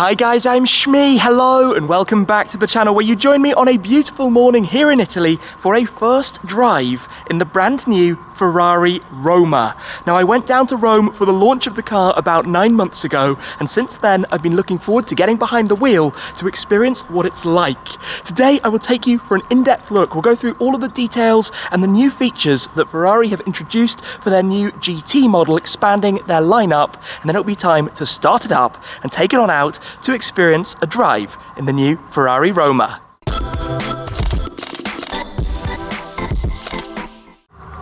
Hi guys, I'm Shmee, hello and welcome back to the channel where you join me on a beautiful morning here in Italy for a first drive in the brand new Ferrari Roma. Now I went down to Rome for the launch of the car about 9 months ago, and since then I've been looking forward to getting behind the wheel to experience what it's like. Today I will take you for an in-depth look. We'll go through all of the details and the new features that Ferrari have introduced for their new GT model, expanding their lineup, and then it'll be time to start it up and take it on out to experience a drive in the new Ferrari Roma.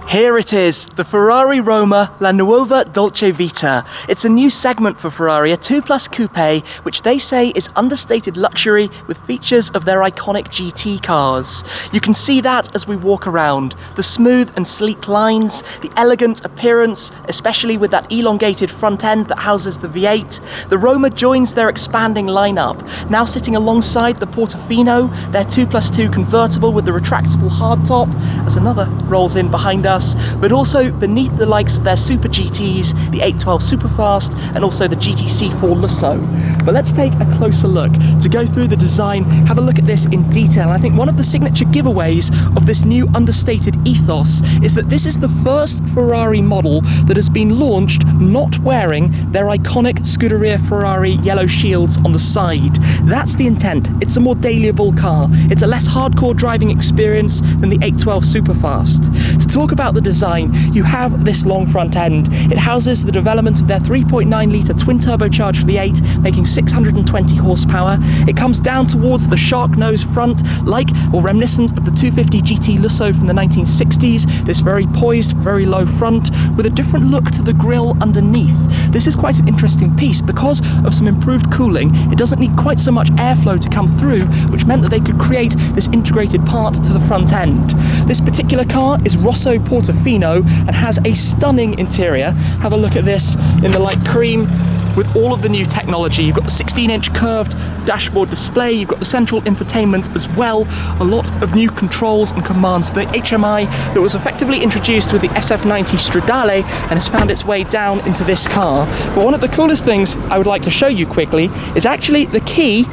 Here it is, the Ferrari Roma La Nuova Dolce Vita. It's a new segment for Ferrari, a 2+ coupe, which they say is understated luxury with features of their iconic GT cars. You can see that as we walk around. The smooth and sleek lines, the elegant appearance, especially with that elongated front end that houses the V8. The Roma joins their expanding lineup, now sitting alongside the Portofino, their 2+2 convertible with the retractable hardtop, as another rolls in behind us, but also beneath the likes of their Super GTs, the 812 Superfast, and also the GT4 Lusso. But let's take a closer look to go through the design, have a look at this in detail. And I think one of the signature giveaways of this new understated ethos is that this is the first Ferrari model that has been launched not wearing their iconic Scuderia Ferrari yellow shields on the side. That's the intent. It's a more dailyable car. It's a less hardcore driving experience than the 812 Superfast. To talk about the design, you have this long front end. It houses the development of their 3.9 litre twin turbocharged V8, making 620 horsepower. It comes down towards the shark nose front, like or reminiscent of the 250 GT Lusso from the 1960s. This very poised, very low front with a different look to the grille underneath. This is quite an interesting piece because of some improved cooling. It doesn't need quite so much airflow to come through, which meant that they could create this integrated part to the front end. This particular car is Rosso Portofino and has a stunning interior. Have a look at this in the light cream with all of the new technology. You've got the 16-inch curved dashboard display, you've got the central infotainment as well, a lot of new controls and commands. The HMI that was effectively introduced with the SF90 Stradale and has found its way down into this car. But one of the coolest things I would like to show you quickly is actually the key,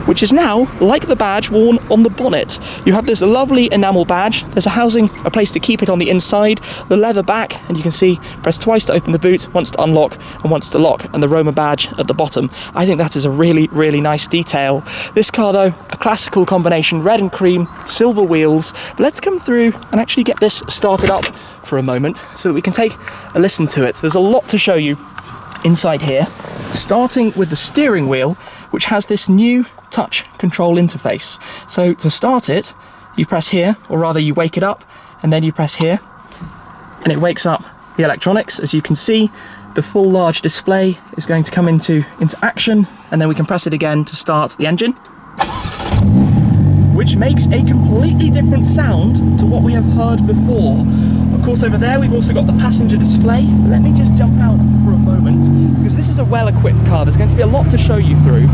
which is now, like the badge, worn on the bonnet. You have this lovely enamel badge. There's a place to keep it on the inside, the leather back, and you can see, press twice to open the boot, once to unlock, and once to lock, and the Roma badge at the bottom. I think that is a really, really nice detail. This car though, a classical combination, red and cream, silver wheels. But let's come through and actually get this started up for a moment so that we can take a listen to it. There's a lot to show you inside here, starting with the steering wheel, which has this new touch control interface. So to start it, you press here, or rather you wake it up, and then you press here, and it wakes up the electronics. As you can see, the full large display is going to come into action, and then we can press it again to start the engine, which makes a completely different sound to what we have heard before. Of course, over there we've also got the passenger display. Let me just jump out for a moment, because this is a well-equipped car. There's going to be a lot to show you through,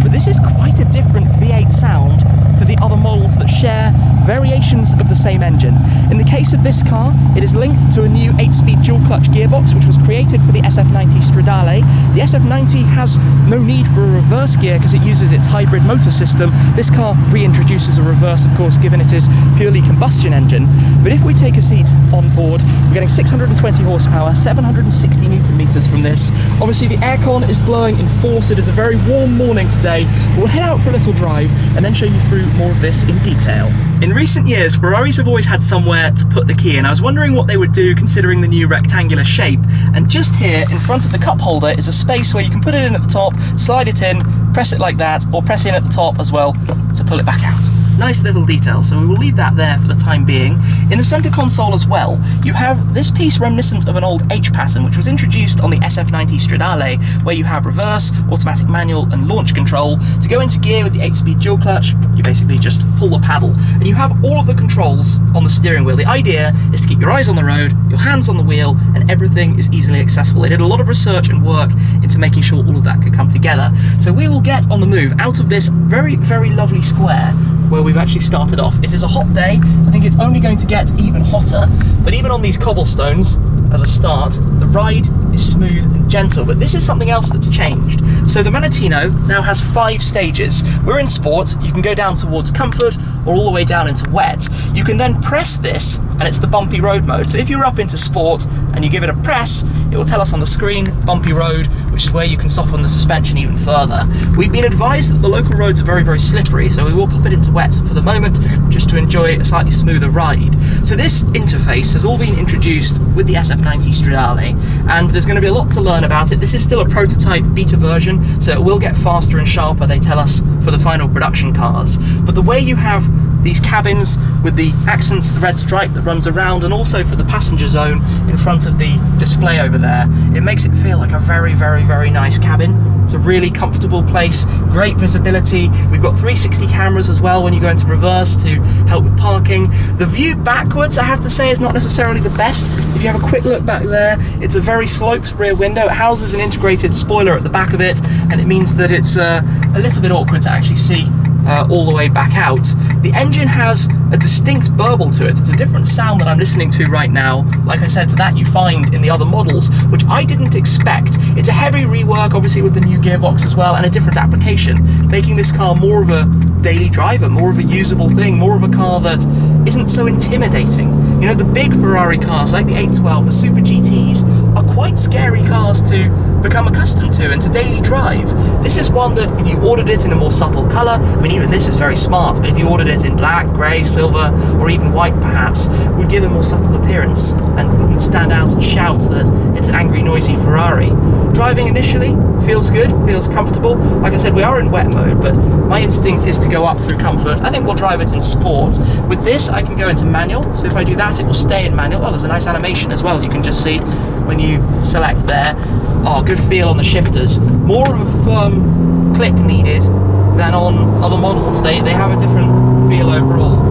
but this is quite a different V8 sound to the other models that share variations of the same engine. In the case of this car, it is linked to a new 8-speed dual-clutch gearbox, which was created for the SF90 Stradale. The SF90 has no need for a reverse gear because it uses its hybrid motor system. This car reintroduces a reverse, of course, given it is purely combustion engine. But if we take a seat on board, we're getting 620 horsepower, 760 newton meters from this. Obviously, the aircon is blowing in force. It is a very warm morning today. We'll head out for a little drive and then show you through more of this in detail. In recent years, Ferraris have always had somewhere to put the key, and I was wondering what they would do considering the new rectangular shape. And just here in front of the cup holder is a space where you can put it in at the top, slide it in, press it like that, or press in at the top as well to pull it back out. Nice little detail, so we will leave that there for the time being. In the center console as well, you have this piece reminiscent of an old H pattern, which was introduced on the SF90 Stradale, where you have reverse, automatic manual, and launch control. To go into gear with the 8-speed dual clutch, you basically just pull the paddle, and you have all of the controls on the steering wheel. The idea is to keep your eyes on the road, your hands on the wheel, and everything is easily accessible. They did a lot of research and work into making sure all of that could come together. So we will get on the move out of this very, very lovely square where we've actually started off. It is a hot day. I think it's only going to get even hotter, but even on these cobblestones, as a start, the ride is smooth and gentle. But this is something else that's changed. So the Manettino now has 5 stages. We're in sport, you can go down towards comfort or all the way down into wet. You can then press this and it's the bumpy road mode. So if you're up into sport and you give it a press, it will tell us on the screen, bumpy road, which is where you can soften the suspension even further. We've been advised that the local roads are very, very slippery, so we will pop it into wet for the moment, just to enjoy a slightly smoother ride. So this interface has all been introduced with the SF90 Stradale, and there's going to be a lot to learn about it. This is still a prototype beta version, so it will get faster and sharper, they tell us, for the final production cars. But the way you have these cabins with the accents, the red stripe that runs around, and also for the passenger zone in front of the display over there, it makes it feel like a very, very, very nice cabin. It's a really comfortable place, great visibility. We've got 360 cameras as well when you go into reverse to help with parking. The view backwards, I have to say, is not necessarily the best. If you have a quick look back there, it's a very sloped rear window. It houses an integrated spoiler at the back of it, and it means that it's a little bit awkward to actually see all the way back out. The engine has a distinct burble to it. It's a different sound that I'm listening to right now, like I said, to that you find in the other models, which I didn't expect. It's a heavy rework, obviously, with the new gearbox as well, and a different application, making this car more of a daily driver, more of a usable thing, more of a car that isn't so intimidating. You know, the big Ferrari cars like the 812, the Super GTs, are quite scary cars to become accustomed to and to daily drive. This is one that if you ordered it in a more subtle colour, I mean, even this is very smart, but if you ordered it in black, grey, silver, or even white perhaps, would give a more subtle appearance and wouldn't stand out and shout that it's an angry, noisy Ferrari. Driving initially feels good, feels comfortable. Like I said, we are in wet mode, but my instinct is to go up through comfort. I think we'll drive it in sport. With this, I can go into manual, so if I do that, it will stay in manual. Oh, there's a nice animation as well, you can just see when you select there. Oh, good feel on the shifters. More of a firm click needed than on other models. They have a different feel overall.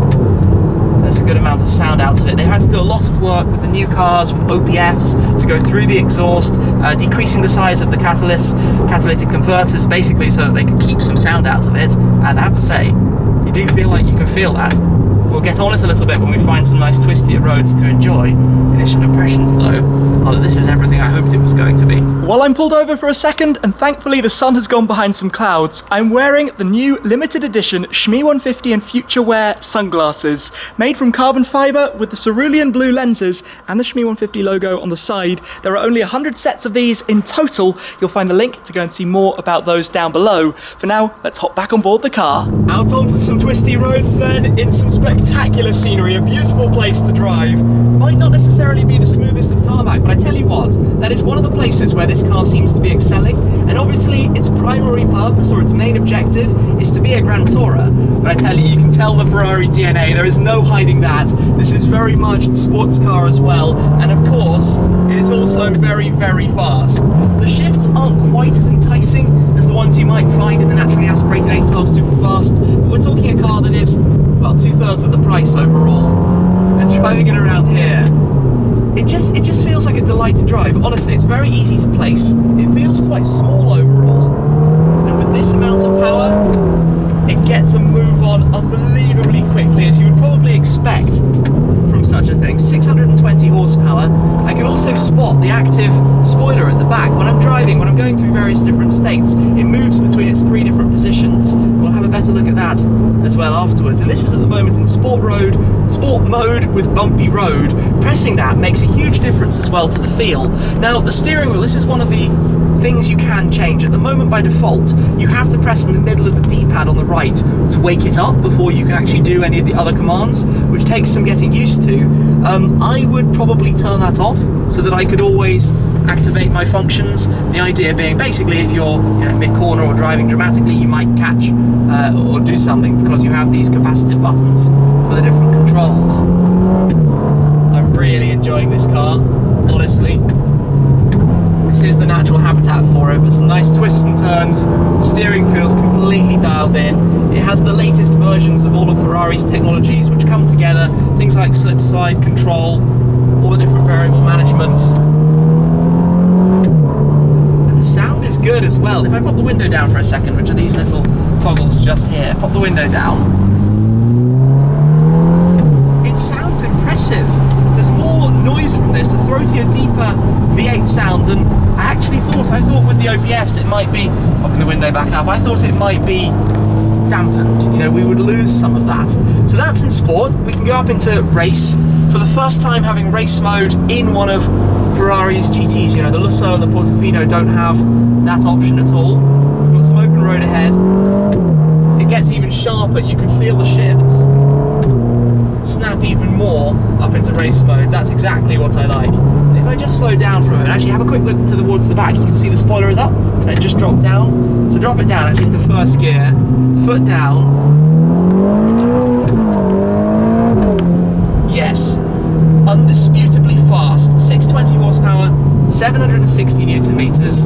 There's a good amount of sound out of it. They had to do a lot of work with the new cars, with OPFs, to go through the exhaust, decreasing the size of the catalytic converters, basically so that they could keep some sound out of it. And I have to say, you do feel like you can feel that. We'll get on it a little bit when we find some nice twistier roads to enjoy. Initial impressions though are that this is everything I hoped it was going to be. While I'm pulled over for a second, and thankfully the sun has gone behind some clouds, I'm wearing the new limited edition Shmee 150 and Future Wear sunglasses. Made from carbon fibre with the cerulean blue lenses and the Shmee 150 logo on the side. There are only 100 sets of these in total. You'll find the link to go and see more about those down below. For now, let's hop back on board the car. Out onto some twisty roads then, in some spectacular scenery, a beautiful place to drive. Might not necessarily be the smoothest of tarmac, but I tell you what, that is one of the places where this car seems to be excelling, and obviously its primary purpose or its main objective is to be a Grand Tourer. But I tell you, you can tell the Ferrari DNA, there is no hiding that. This is very much a sports car as well, and of course, it is also very, very fast. The shifts aren't quite as enticing as the ones you might find in the naturally aspirated 812 Superfast, but we're talking a car that is, well, 2/3 of the price overall. And driving it around here, it just feels like a delight to drive. Honestly, it's very easy to place. It feels quite small overall, and with this amount of power, it gets a move on unbelievably quickly, as you would probably expect from such a thing. 620 horsepower. I can also spot the active spoiler at the back. When I'm driving, when I'm going through various different states, it moves between its 3 different positions. We'll have a better look at that as well afterwards. And this is at the moment in sport mode with bumpy road. Pressing that makes a huge difference as well to the feel. Now, the steering wheel, this is one of the things you can change. At the moment, by default, you have to press in the middle of the D-pad on the right to wake it up before you can actually do any of the other commands, which takes some getting used to. I would probably turn that off so that I could always activate my functions. The idea being, basically, if you're mid-corner or driving dramatically, you might catch or do something because you have these capacitive buttons for the different controls. I'm really enjoying this car, honestly. This is the natural habitat for it, but some nice twists and turns. Steering feels completely dialed in. It has the latest versions of all of Ferrari's technologies which come together, things like slip slide control, all the different variable managements. And the sound is good as well. If I pop the window down for a second, which are these little toggles just here, pop the window down. It sounds impressive. There's more noise from from this to throw to a deeper V8 sound than I actually thought. I thought with the OPFs it might be, popping the window back up, I thought it might be dampened, you know, we would lose some of that. So that's in sport. We can go up into race. For the first time having race mode in one of Ferrari's GTs, you know, the Lusso and the Portofino don't have that option at all. We've got some open road ahead. It gets even sharper, you can feel the shifts snap even more up into race mode. That's exactly what I like. If I just slow down for a moment, actually have a quick look towards the back, you can see the spoiler is up and it just dropped down. So drop it down actually into first gear, foot down. Yes, undisputably fast, 620 horsepower, 760 newton meters.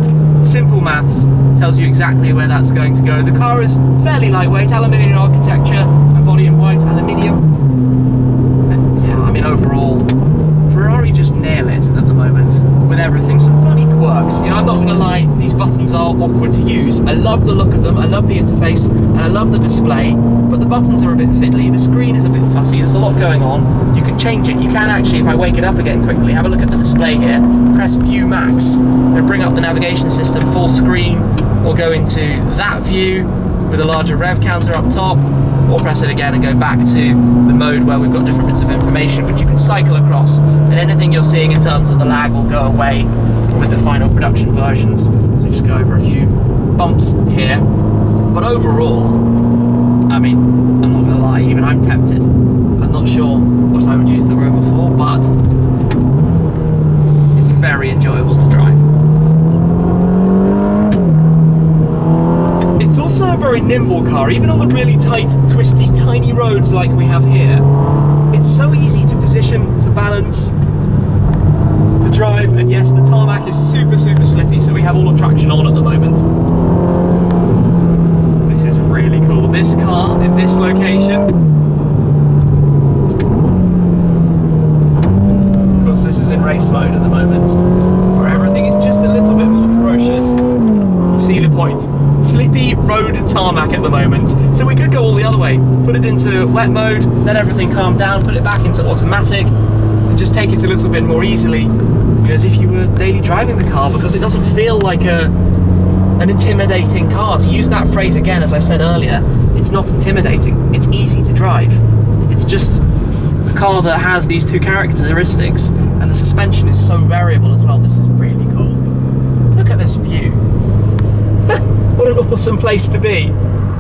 Simple maths tells you exactly where that's going to go. The car is fairly lightweight, aluminium architecture, and body in white aluminium. And yeah, I mean overall, Ferrari just nail it at the moment with everything. Some funny quirks, you know, I'm not going to lie, these buttons are awkward to use. I love the look of them, I love the interface, and I love the display, but the buttons are a bit fiddly, the screen is a bit fussy, there's a lot going on. You can change it, you can actually, if I wake it up again quickly, have a look at the display here, press View Max, and bring up the navigation system full screen, or go into that view with a larger rev counter up top, or press it again and go back to the mode where we've got different bits of information, but you can cycle across, and anything you're seeing in terms of the lag will go away with the final production versions. So just go over a few bumps here, but overall, I mean, I'm not gonna lie, even I'm tempted. I'm not sure what I would use the Roma for, but it's very enjoyable to drive. It's also a very nimble car, even on the really tight, twisty, tiny roads like we have here. It's so easy to position, to balance, to drive, and yes, the tarmac is super, super slippy, so we have all the traction on at the moment. This is really cool. This car in this location. Of course, this is in race mode at the moment, where everything is just a little bit more ferocious. You see the point. Slippy road tarmac at the moment. So we could go all the other way, put it into wet mode, let everything calm down, put it back into automatic, and just take it a little bit more easily, as if you were daily driving the car, because it doesn't feel like an intimidating car. To use that phrase again, as I said earlier, it's not intimidating, it's easy to drive. It's just a car that has these two characteristics, and the suspension is so variable as well. This is really cool. Look at this view. What an awesome place to be.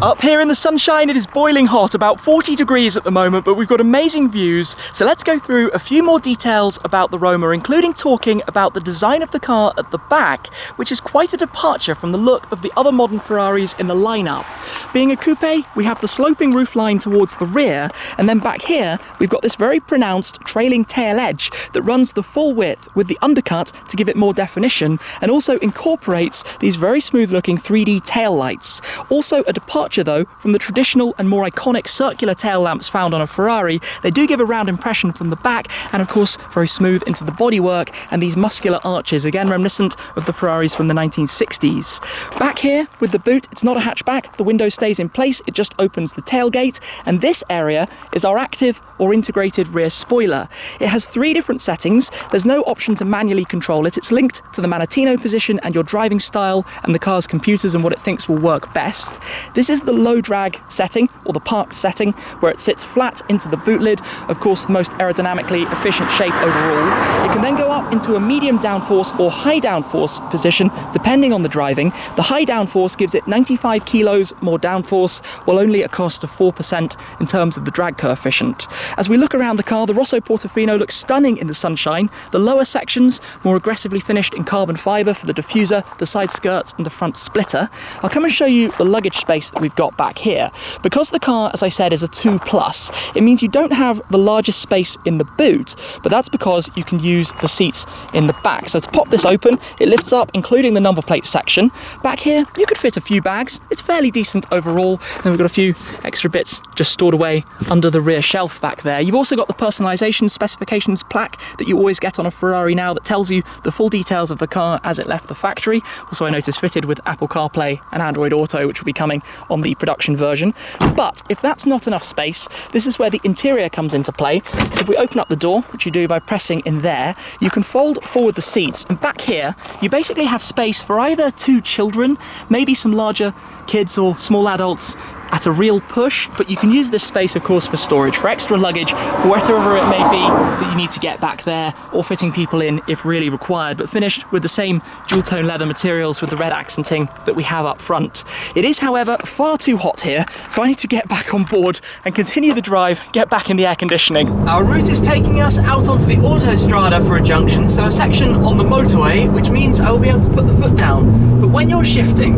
Up here in the sunshine, it is boiling hot, about 40 degrees at the moment, but we've got amazing views. So let's go through a few more details about the Roma, including talking about the design of the car at the back, which is quite a departure from the look of the other modern Ferraris in the lineup. Being a coupe, we have the sloping roofline towards the rear, and then back here, we've got this very pronounced trailing tail edge that runs the full width with the undercut to give it more definition, and also incorporates these very smooth looking 3D tail lights. Also a departure though from the traditional and more iconic circular tail lamps found on a Ferrari. They do give a round impression from the back, and of course very smooth into the bodywork, and these muscular arches, again reminiscent of the Ferraris from the 1960s. Back here with the boot, it's not a hatchback, the window stays in place, it just opens the tailgate, and this area is our active or integrated rear spoiler. It has 3 different settings, there's no option to manually control it, it's linked to the Manettino position and your driving style and the car's computers and what it thinks will work best. This is the low drag setting, or the parked setting, where it sits flat into the boot lid, of course the most aerodynamically efficient shape overall. It can then go up into a medium downforce or high downforce position, depending on the driving. The high downforce gives it 95 kilos more downforce, while only a cost of 4% in terms of the drag coefficient. As we look around the car, the Rosso Portofino looks stunning in the sunshine. The lower sections, more aggressively finished in carbon fibre for the diffuser, the side skirts and the front splitter. I'll come and show you the luggage space that we've got back here. Because the car, as I said, is a 2+, it means you don't have the largest space in the boot, but that's because you can use the seats in the back. So to pop this open, it lifts up, including the number plate section. Back here, you could fit a few bags. It's fairly decent overall overall. And we've got a few extra bits just stored away under the rear shelf back there. You've also got the personalisation specifications plaque that you always get on a Ferrari now that tells you the full details of the car as it left the factory. Also, I noticed fitted with Apple CarPlay and Android Auto, which will be coming on the production version. But if that's not enough space, this is where the interior comes into play. So if we open up the door, which you do by pressing in there, you can fold forward the seats, and back here you basically have space for either two children, maybe some larger kids or small adults at a real push, but you can use this space of course for storage, for extra luggage, for whatever it may be that you need to get back there, or fitting people in if really required, but finished with the same dual tone leather materials with the red accenting that we have up front. It is however far too hot here, so I need to get back on board and continue the drive, get back in the air conditioning. Our route is taking us out onto the autostrada for a junction, so a section on the motorway, which means I will be able to put the foot down. But when you're shifting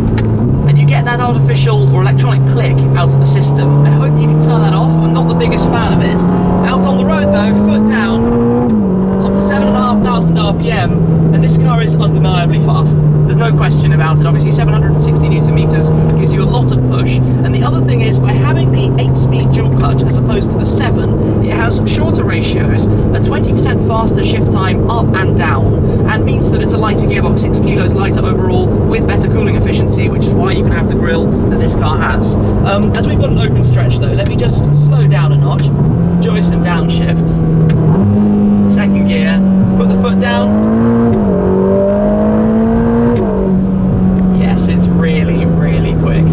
and you get that artificial or electronic click out of the system, I hope you can turn that off. I'm not the biggest fan of it. Out on the road though, foot down, up to 7,500 RPM, and this car is undeniably fast. There's no question about it. Obviously 760 Newton meters gives you a lot of push, and the other thing is by having the 8-speed dual clutch as opposed to the 7, it has shorter ratios, a 20% faster shift time up and down, and means that it's a lighter gearbox, 6 kilos lighter overall, with better cooling efficiency, which is why you can have the grille that this car has. As we've got an open stretch though, let me just slow down a notch, enjoy some downshifts. Second gear, put the foot down. Yes, it's really, really quick.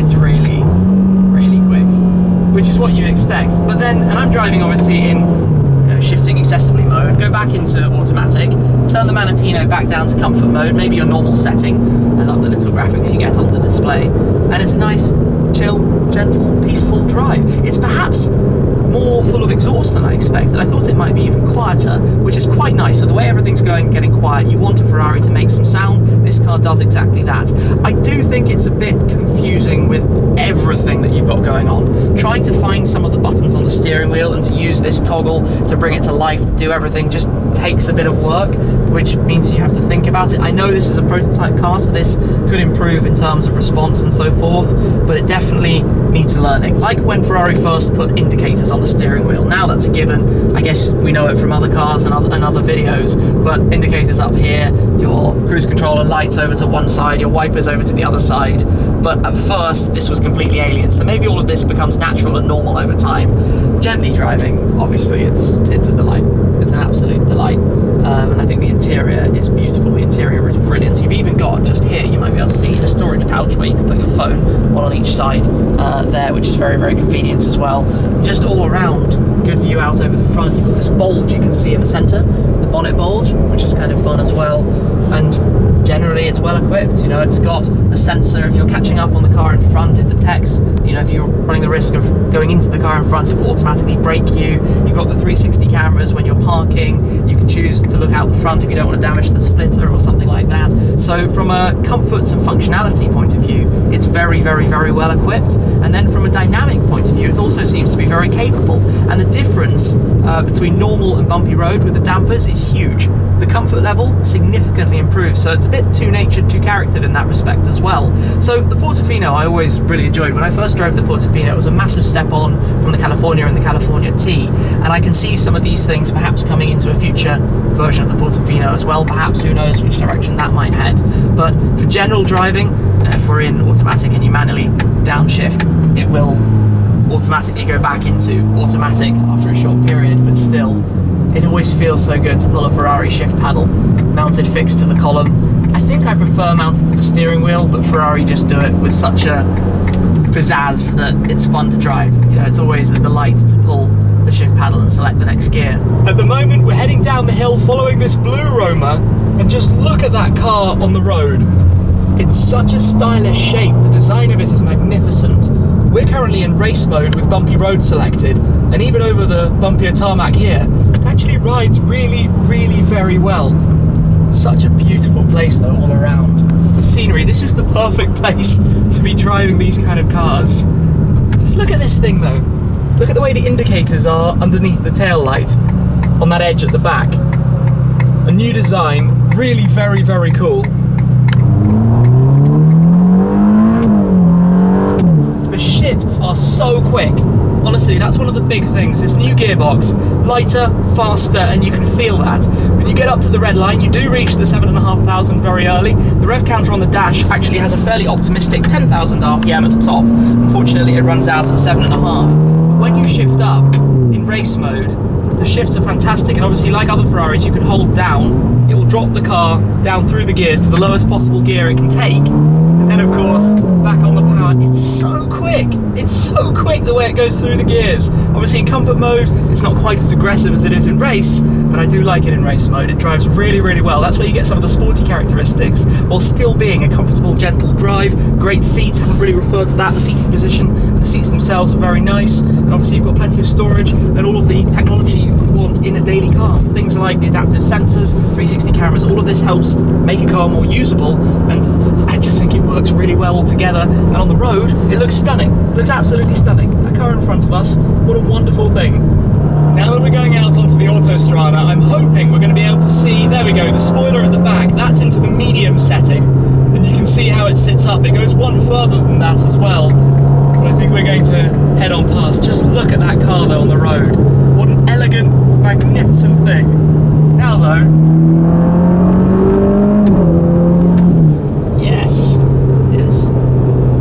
It's really, really quick, which is what you expect. But then, and I'm driving obviously in shifting excessively mode, go back into automatic, turn the Manatino back down to comfort mode, maybe your normal setting. I love the little graphics you get on the display, and it's a nice, chill, gentle, peaceful drive. It's perhaps more full of exhaust than I expected. I thought it might be even quieter, which is quite nice. So the way everything's going, getting quiet, you want a Ferrari to make some sound. This car does exactly that. I do think it's a bit confusing with everything that you've got going on. Trying to find some of the buttons on the steering wheel and to use this toggle to bring it to life, to do everything, just takes a bit of work, which means you have to think about it. I know this is a prototype car, so this could improve in terms of response and so forth, but it definitely needs learning. Like when Ferrari first put indicators on the steering wheel. Now that's a given. I guess we know it from other cars and other videos, but indicators up here, your cruise control and lights over to one side, your wipers over to the other side. But at first this was completely alien, so maybe all of this becomes natural and normal over time. Gently driving, obviously it's a delight. It's an absolute delight. And I think the interior is beautiful. The interior is brilliant. You've even got, just here, you might be able to see a storage pouch where you can put your phone, one on each side there, which is very, very convenient as well. Just all around, good view out over the front. You've got this bulge you can see in the centre, the bonnet bulge, which is kind of fun as well. And generally it's well equipped. You know, it's got a sensor. If you're catching up on the car in front, it detects, you know, if you're running the risk of going into the car in front, it will automatically brake you. You've got the 360 cameras when you're parking. You can choose to look out the front if you don't want to damage the splitter or something like that. So from a comforts and functionality point of view, it's very, very, very well equipped. And then from a dynamic point of view, it also seems to be very capable. And the difference between normal and bumpy road with the dampers is huge. The comfort level significantly improved, so it's a bit too natured, too charactered in that respect as well. So the Portofino I always really enjoyed. When I first drove the Portofino, it was a massive step on from the California and the California T, and I can see some of these things perhaps coming into a future version of the Portofino as well. Perhaps, who knows which direction that might head. But for general driving, if we're in automatic and you manually downshift, it will automatically go back into automatic after a short period, but still, it always feels so good to pull a Ferrari shift paddle mounted fixed to the column. I think I prefer mounted to the steering wheel, but Ferrari just do it with such a pizzazz that it's fun to drive. You know, it's always a delight to pull the shift paddle and select the next gear. At the moment we're heading down the hill following this blue Roma, and just look at that car on the road. It's such a stylish shape. The design of it is magnificent. We're currently in race mode with bumpy road selected, and even over the bumpier tarmac here, it actually rides really, really very well. Such a beautiful place though, all around. The scenery, this is the perfect place to be driving these kind of cars. Just look at this thing though. Look at the way the indicators are underneath the tail light on that edge at the back. A new design, really very, very cool. quick. Honestly, that's one of the big things. This new gearbox, lighter, faster, and you can feel that. When you get up to the red line, you do reach the 7,500 very early. The rev counter on the dash actually has a fairly optimistic 10,000 RPM at the top. Unfortunately, it runs out at 7.5. But when you shift up in race mode, the shifts are fantastic, and obviously, like other Ferraris, you can hold down. It will drop the car down through the gears to the lowest possible gear it can take. And then, of course, back on the power. It's so quick. It's so quick the way it goes through the gears. Obviously in comfort mode, it's not quite as aggressive as it is in race, but I do like it in race mode. It drives really, really well. That's where you get some of the sporty characteristics, while still being a comfortable, gentle drive. Great seats, haven't really referred to that. The seating position and the seats themselves are very nice. And obviously you've got plenty of storage and all of the technology you want in a daily car. Things like the adaptive sensors, 360 cameras, all of this helps make a car more usable, and I just think it works really well all together. And on the road, it looks stunning. It looks absolutely stunning. That car in front of us, what a wonderful thing. Now that we're going out onto the Autostrada, I'm hoping we're going to be able to see, there we go, the spoiler at the back. That's into the medium setting, and you can see how it sits up. It goes one further than that as well. But I think we're going to head on past. Just look at that car though on the road. What an elegant, magnificent thing. Now though,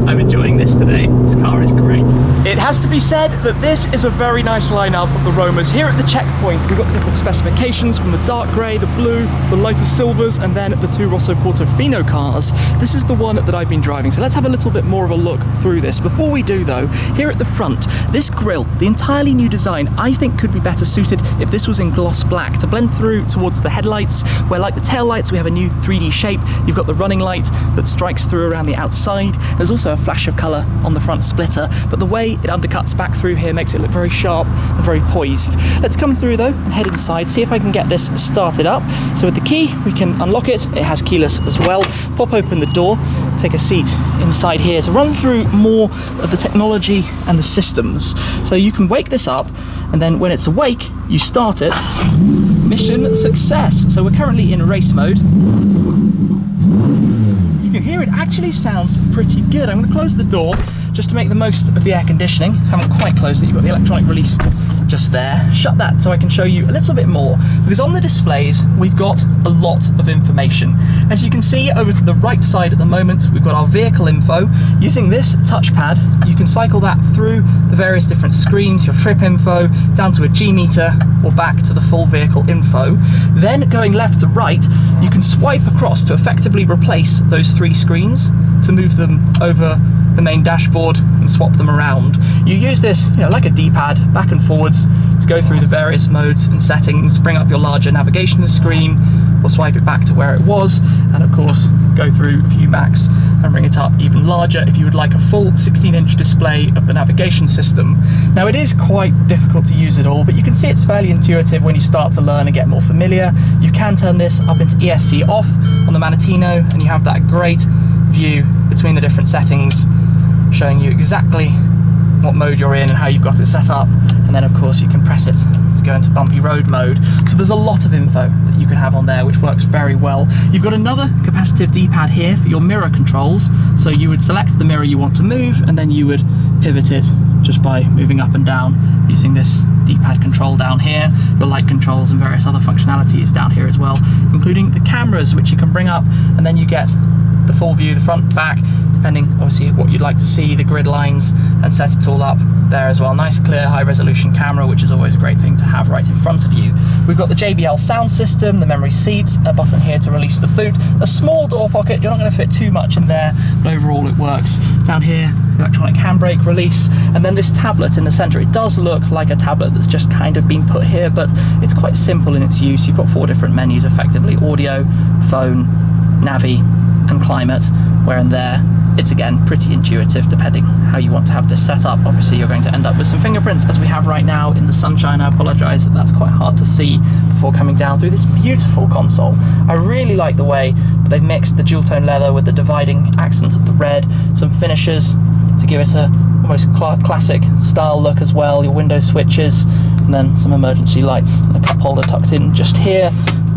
I'm enjoying this today. This car is great. It has to be said that this is a very nice lineup of the Romas. Here at the checkpoint, we've got different specifications from the dark grey, the blue, the lighter silvers, and then the two Rosso Portofino cars. This is the one that I've been driving, so let's have a little bit more of a look through this. Before we do though, here at the front, this grille, the entirely new design, I think could be better suited if this was in gloss black to blend through towards the headlights, where like the tail lights, we have a new 3D shape. You've got the running light that strikes through around the outside. There's also a flash of colour on the front splitter, but the way it undercuts back through here makes it look very sharp and very poised. Let's come through though and head inside, see if I can get this started up. So with the key, we can unlock it. It has keyless as well. Pop open the door, take a seat inside here to run through more of the technology and the systems. So you can wake this up, and then when it's awake, you start it. Mission success. So we're currently in race mode. You can hear it actually sounds pretty good. I'm going to close the door just to make the most of the air conditioning. Haven't quite closed it. You've got the electronic release just there. Shut that so I can show you a little bit more, because on the displays we've got a lot of information. As you can see over to the right side at the moment, we've got our vehicle info. Using this touchpad, you can cycle that through the various different screens, your trip info, down to a G meter, or back to the full vehicle info. Then going left to right, you can swipe across to effectively replace those three screens, to move them over the main dashboard and swap them around. You use this, like a D-pad, back and forwards to go through the various modes and settings, bring up your larger navigation screen, or swipe it back to where it was, and of course go through View Max and bring it up even larger if you would like a full 16-inch display of the navigation system. Now it is quite difficult to use it all, but you can see it's fairly intuitive when you start to learn and get more familiar. You can turn this up into ESC off on the Manettino, and you have that great view between the different settings, showing you exactly what mode you're in and how you've got it set up. And then of course you can press it to go into bumpy road mode. So there's a lot of info that you can have on there, which works very well. You've got another capacitive D-pad here for your mirror controls. So you would select the mirror you want to move, and then you would pivot it just by moving up and down using this D-pad control down here. Your light controls and various other functionalities down here as well, including the cameras, which you can bring up, and then you get the full view, the front, back, depending obviously what you'd like to see, the grid lines, and set it all up there as well. Nice clear high resolution camera, which is always a great thing to have right in front of you. We've got the JBL sound system, the memory seats, a button here to release the boot, a small door pocket. You're not going to fit too much in there, but overall it works. Down here, electronic handbrake release, and then this tablet in the center. It does look like a tablet that's just kind of been put here, but it's quite simple in its use. You've got 4 different menus effectively: audio, phone, navi, and climate, where in there it's again pretty intuitive depending how you want to have this set up. Obviously you're going to end up with some fingerprints as we have right now in the sunshine. I apologize that that's quite hard to see before coming down through this beautiful console. I really like the way that they've mixed the dual tone leather with the dividing accents of the red, some finishes to give it a almost classic style look as well, your window switches, and then some emergency lights and a cup holder tucked in just here.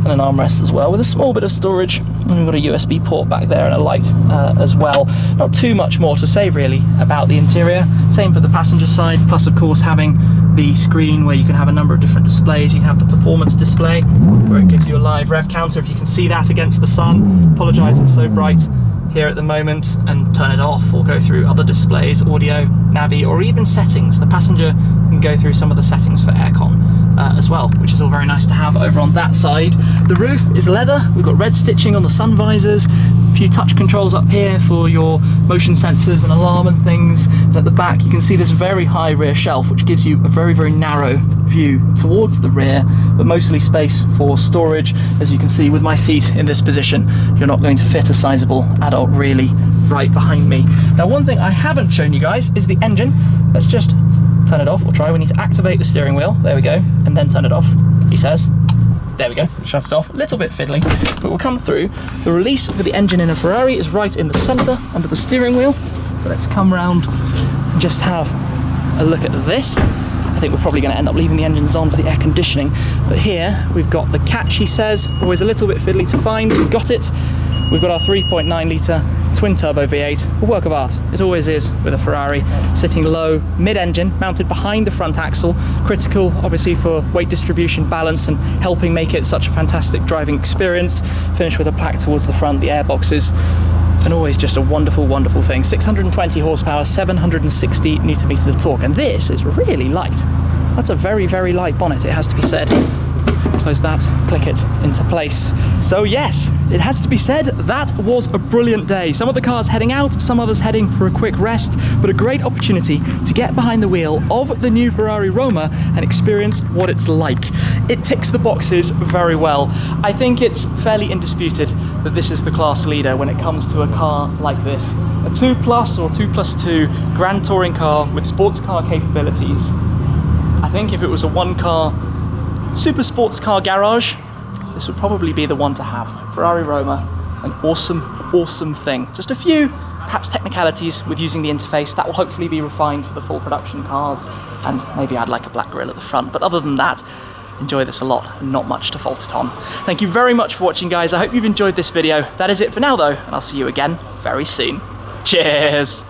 and an armrest as well, with a small bit of storage. And we've got a USB port back there and a light as well. Not too much more to say really about the interior. Same for the passenger side, plus of course having the screen where you can have a number of different displays. You can have the performance display where it gives you a live rev counter if you can see that against the sun. Apologise, it's so bright here at the moment, and turn it off or go through other displays, audio, navi, or even settings. The passenger can go through some of the settings for aircon as well, which is all very nice to have over on that side. The roof is leather. We've got red stitching on the sun visors, a few touch controls up here for your motion sensors and alarm and things. And at the back you can see this very high rear shelf, which gives you a very, very narrow view towards the rear, but mostly space for storage. As you can see with my seat in this position, you're not going to fit a sizable adult really right behind me. Now, one thing I haven't shown you guys is the engine. Let's just turn it off. We'll try. We need to activate the steering wheel. There we go. And then turn it off, he says. There we go, shut it off. A little bit fiddly, but we'll come through. The release for the engine in a Ferrari is right in the center under the steering wheel. So let's come round and just have a look at this. I think we're probably going to end up leaving the engines on for the air conditioning. But here we've got the catch, he says. Always a little bit fiddly to find. We've got it. We've got our 3.9 litre twin turbo V8, a work of art. It always is with a Ferrari, sitting low, mid-engine, mounted behind the front axle, critical obviously for weight distribution, balance, and helping make it such a fantastic driving experience. Finished with a plaque towards the front, the airboxes, and always just a wonderful, wonderful thing. 620 horsepower, 760 newton meters of torque, and this is really light. That's a very, very light bonnet, it has to be said. Close that, click it into place. So yes, it has to be said, that was a brilliant day. Some of the cars heading out, some others heading for a quick rest, but a great opportunity to get behind the wheel of the new Ferrari Roma and experience what it's like. It ticks the boxes very well. I think it's fairly indisputed that this is the class leader when it comes to a car like this. A 2 Plus or 2 Plus 2 Grand Touring car with sports car capabilities. I think if it was a one-car super sports car garage, this would probably be the one to have. Ferrari Roma, an awesome, awesome thing. Just a few, perhaps, technicalities with using the interface that will hopefully be refined for the full production cars, and maybe I'd like a black grille at the front, but other than that, enjoy this a lot, and not much to fault it on. Thank you very much for watching, guys. I hope you've enjoyed this video. That is it for now though, and I'll see you again very soon. Cheers!